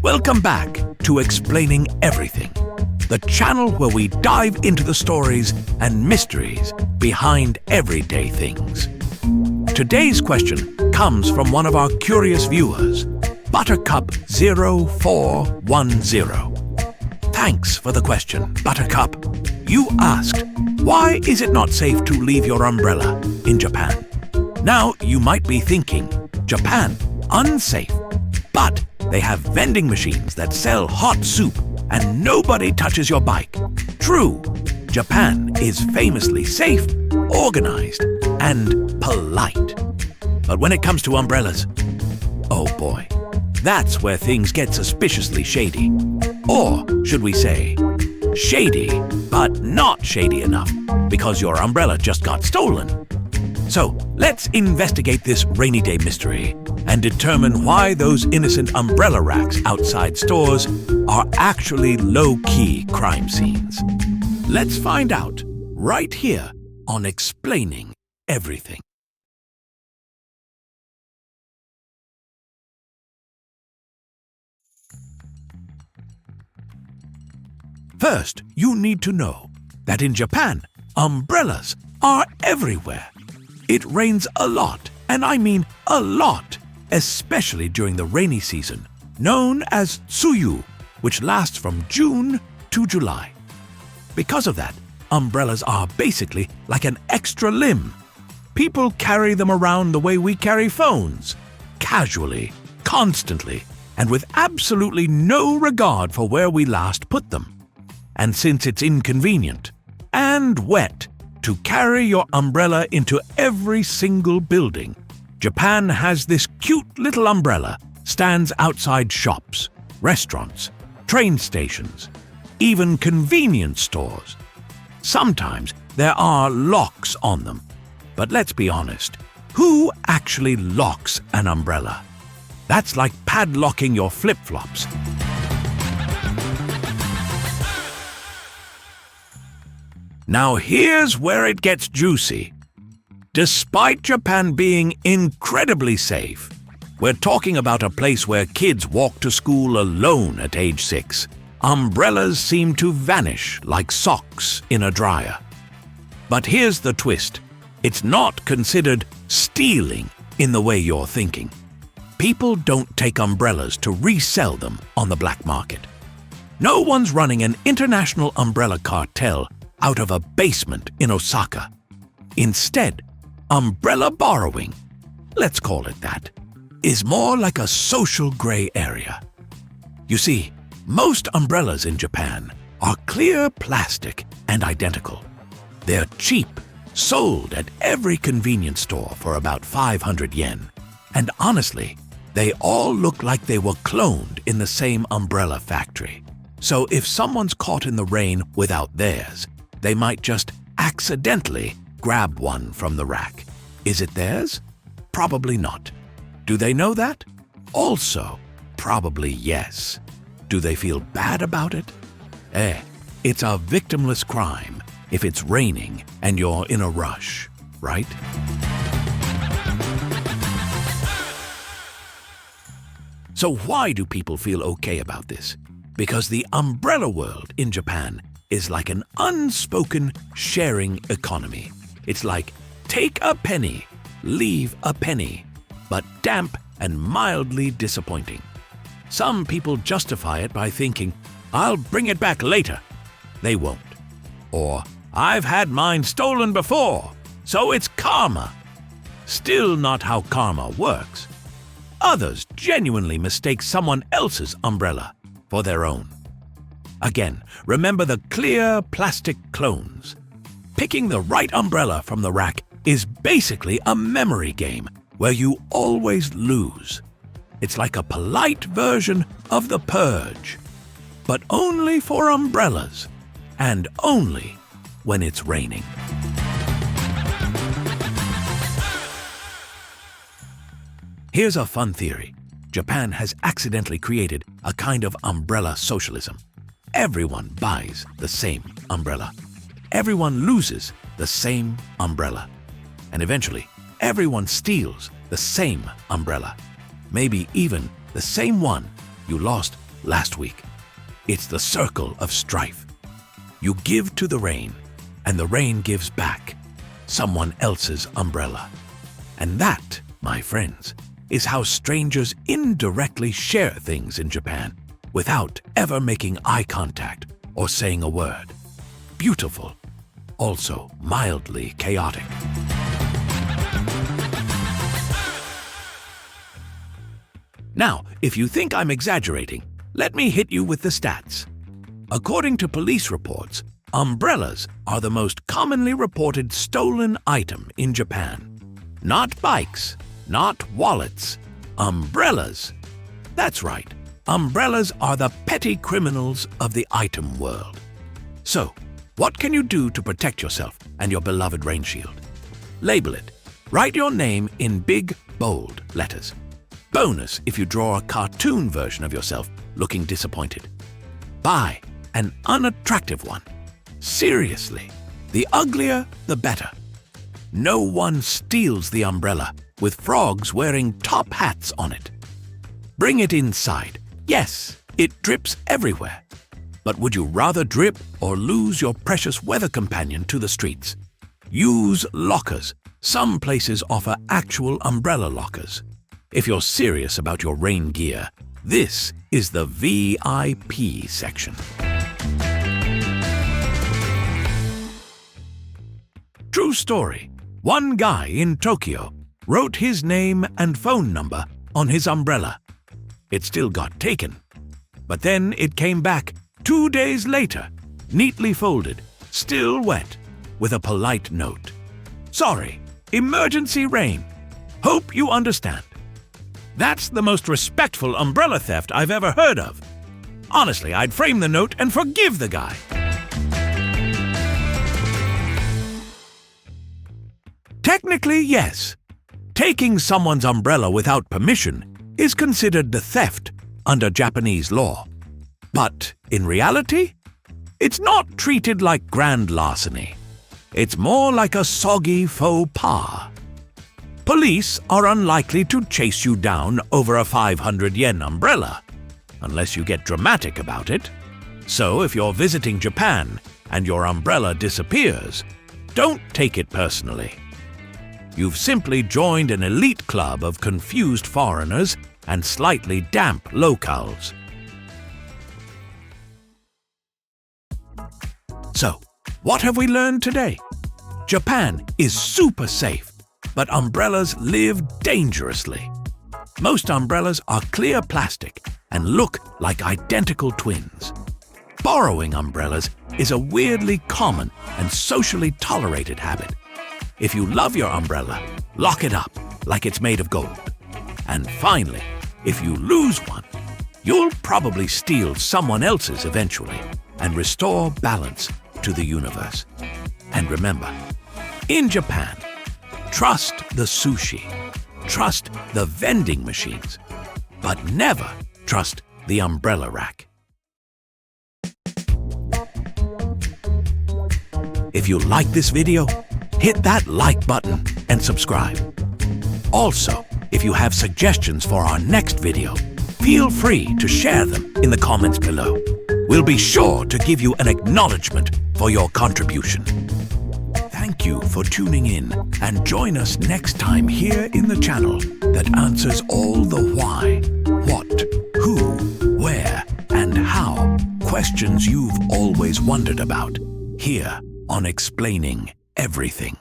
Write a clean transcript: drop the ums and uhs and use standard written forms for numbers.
Welcome back to Explaining Everything, the channel where we dive into the stories and mysteries behind everyday things. Today's question comes from one of our curious viewers, Buttercup0410. Thanks for the question, Buttercup. You asked, why is it not safe to leave your umbrella in Japan? Now, you might be thinking, Japan, unsafe. But they have vending machines that sell hot soup and nobody touches your bike. True, Japan is famously safe, organized, and polite. But when it comes to umbrellas, oh boy, that's where things get suspiciously shady. Or should we say, shady, but not shady enough, because your umbrella just got stolen. So let's investigate this rainy day mystery and determine why those innocent umbrella racks outside stores are actually low-key crime scenes. Let's find out right here on Explaining Everything. First, you need to know that in Japan, umbrellas are everywhere. It rains a lot, and I mean a lot, especially during the rainy season, known as tsuyu, which lasts from June to July. Because of that, umbrellas are basically like an extra limb. People carry them around the way we carry phones, casually, constantly, and with absolutely no regard for where we last put them. And since it's inconvenient and wet to carry your umbrella into every single building, Japan has this cute little umbrella stands outside shops, restaurants, train stations, even convenience stores. Sometimes there are locks on them, but let's be honest, who actually locks an umbrella? That's like padlocking your flip-flops. Now here's where it gets juicy. Despite Japan being incredibly safe, we're talking about a place where kids walk to school alone at age 6. Umbrellas seem to vanish like socks in a dryer. But here's the twist. It's not considered stealing in the way you're thinking. People don't take umbrellas to resell them on the black market. No one's running an international umbrella cartel out of a basement in Osaka. Instead, umbrella borrowing, let's call it that, is more like a social gray area. You see, most umbrellas in Japan are clear plastic and identical. They're cheap, sold at every convenience store for about 500 yen. And honestly, they all look like they were cloned in the same umbrella factory. So if someone's caught in the rain without theirs, they might just accidentally grab one from the rack. Is it theirs? Probably not. Do they know that? Also, probably yes. Do they feel bad about it? It's a victimless crime if it's raining and you're in a rush, right? So why do people feel okay about this? Because the umbrella world in Japan is like an unspoken sharing economy. It's like, take a penny, leave a penny, but damp and mildly disappointing. Some people justify it by thinking, I'll bring it back later. They won't. Or, I've had mine stolen before, so it's karma. Still not how karma works. Others genuinely mistake someone else's umbrella for their own. Again, remember the clear plastic clones. Picking the right umbrella from the rack is basically a memory game where you always lose. It's like a polite version of the purge, but only for umbrellas and only when it's raining. Here's a fun theory. Japan has accidentally created a kind of umbrella socialism. Everyone buys the same umbrella. Everyone loses the same umbrella. And eventually, everyone steals the same umbrella. Maybe even the same one you lost last week. It's the circle of strife. You give to the rain, and the rain gives back someone else's umbrella. And that, my friends, is how strangers indirectly share things in Japan without ever making eye contact or saying a word. Beautiful, also mildly chaotic. Now, if you think I'm exaggerating, let me hit you with the stats. According to police reports, umbrellas are the most commonly reported stolen item in Japan. Not bikes, not wallets, umbrellas. That's right, umbrellas are the petty criminals of the item world. So, what can you do to protect yourself and your beloved rain shield? Label it. Write your name in big, bold letters. Bonus if you draw a cartoon version of yourself looking disappointed. Buy an unattractive one. Seriously, the uglier, the better. No one steals the umbrella with frogs wearing top hats on it. Bring it inside. Yes, it drips everywhere. But would you rather drip or lose your precious weather companion to the streets? Use lockers. Some places offer actual umbrella lockers. If you're serious about your rain gear, this is the VIP section. True story. One guy in Tokyo wrote his name and phone number on his umbrella. It still got taken. But then it came back 2 days later, neatly folded, still wet, with a polite note. Sorry, emergency rain. Hope you understand. That's the most respectful umbrella theft I've ever heard of. Honestly, I'd frame the note and forgive the guy. Technically, yes. Taking someone's umbrella without permission is considered the theft under Japanese law. But in reality, it's not treated like grand larceny. It's more like a soggy faux pas. Police are unlikely to chase you down over a 500 yen umbrella, unless you get dramatic about it. So if you're visiting Japan and your umbrella disappears, don't take it personally. You've simply joined an elite club of confused foreigners and slightly damp locals. So, what have we learned today? Japan is super safe, but umbrellas live dangerously. Most umbrellas are clear plastic and look like identical twins. Borrowing umbrellas is a weirdly common and socially tolerated habit. If you love your umbrella, lock it up like it's made of gold. And finally, if you lose one, you'll probably steal someone else's eventually and restore balance to the universe. And remember, in Japan, trust the sushi, trust the vending machines, but never trust the umbrella rack. If you like this video, hit that like button and subscribe. Also, if you have suggestions for our next video, feel free to share them in the comments below. We'll be sure to give you an acknowledgement for your contribution. Thank you for tuning in and join us next time here in the channel that answers all the why, what, who, where, and how questions you've always wondered about here on Explaining Everything.